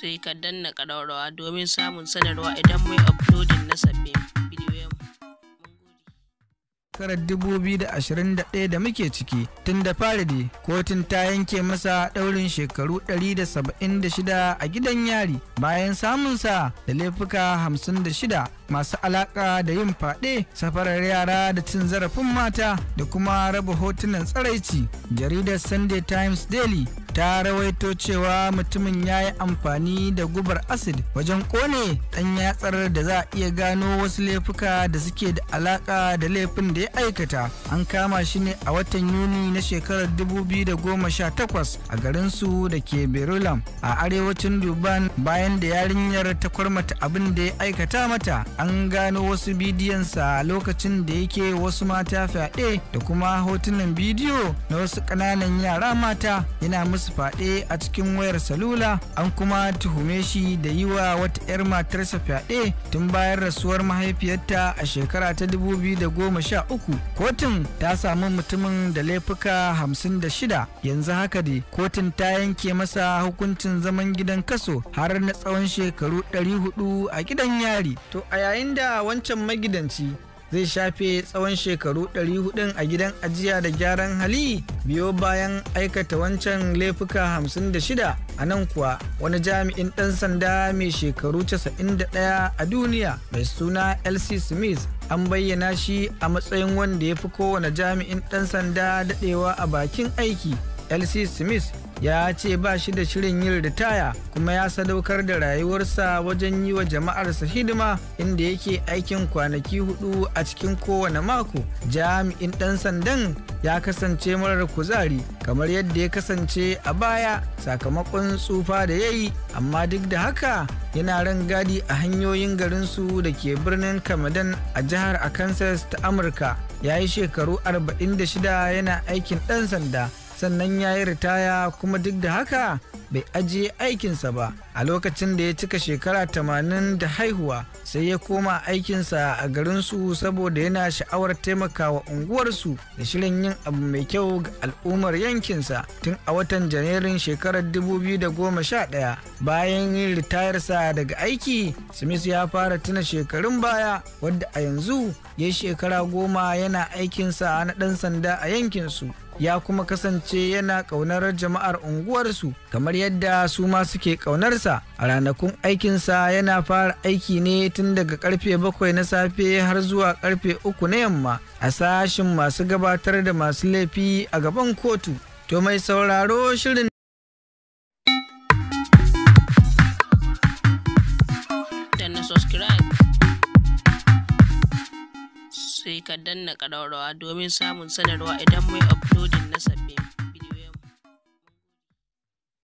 sai ka danna ƙararrawa domin samun sanarwa idan mai uploading na sabbin bidiyoyin. Shekarar 2021 da muke ciki, tun da fari dai kotun ta yanke masa ɗaurin shekaru 176 a gidan yari bayan samunsa da laifuka 56 masu alaƙa da yin faɗe, safarar yara da cin zarafin mata da kuma raba hotunan tsaraici. Jaridar Sunday Times Daily ta rawaito cewa mutumin ya yi amfani da gubar acid wajen kone ɗan yatsar da za a iya gano wasu laifuka da suke da alaƙa da laifin da ya aikata. An kama shi ne a watan Yuni na shekarar 2018 a garinsu da ke Berulam a arewacin Duban bayan da yarinyar ta kwarmata abin da ya aikata mata. An gano wasu bidiyonsa lokacin da yake wasu mata fyaɗe da kuma hotunan bidiyo na wasu ƙananan yara mata yana musu fyaɗe a cikin wayar salula. An kuma tuhume shi da yiwa wata 'yar matarsa fyaɗe tun bayan rasuwar mahaifiyarta a shekara ta 2013. Kotun ta samu mutumin da laifuka 56. Yanzu haka dai kotun ta yanke masa hukuncin zaman gidan kaso har na tsawon shekaru 400 a gidan yari. To a yayin da wancan magidanci zai shafe tsawon shekaru 400 a gidan ajiya da gyaran hali biyo bayan aikata wancan laifuka 56, a nan kuwa wani jami'in ɗan sanda mai shekaru 91 a duniya mai suna LC Smith an bayyana shi a matsayin wanda ya fi kowane jami'in ɗan sanda daɗewa a bakin aiki. LC Smith ya ce ba shi da shirin yin ritaya kuma ya sadaukar da rayuwarsa wajen yi wa jama'arsa hidima, inda yake aikin kwanaki 4 a cikin kowane mako. Jami'in ɗan sandan ya kasance marar kuzari kamar yadda ya kasance a baya sakamakon tsufa da ya yi, amma duk da haka yana ran gadi a hanyoyin garinsu da ke birnin Kamadan a jihar Arkansas ta Amurka. Ya yi shekaru 46 yana aikin ɗan sanda, sannan ya yi ritaya, kuma duk da haka bai ajiye aikinsa ba. A lokacin da ya cika shekara 80 da haihuwa sai ya koma aikinsa a garinsu saboda yana sha'awar taimakawa unguwarsu da shirin yin abu mai kyau ga al'ummar yankinsa. Tun a watan Janairun shekarar 2011 bayan yin ritayarsa daga aiki, Smith ya fara tuna shekarun baya, wadda a yanzu ya shekara 10 yana aikinsa na ɗan sanda a yankinsu. Ya kuma kasance yana ƙaunar jama'ar unguwarsu kamar yadda su ma suke ƙaunarsa. A ranakun aikinsa yana fara aiki ne tun daga karfe 7 na safe har zuwa karfe 3 na yamma a sashin masu gabatar da masu laifi a gaban kotu. To mai sauraro, shirin danna subscribe sai ka danna ƙararrawa domin samun sanarwa idan mai uploading na sabbin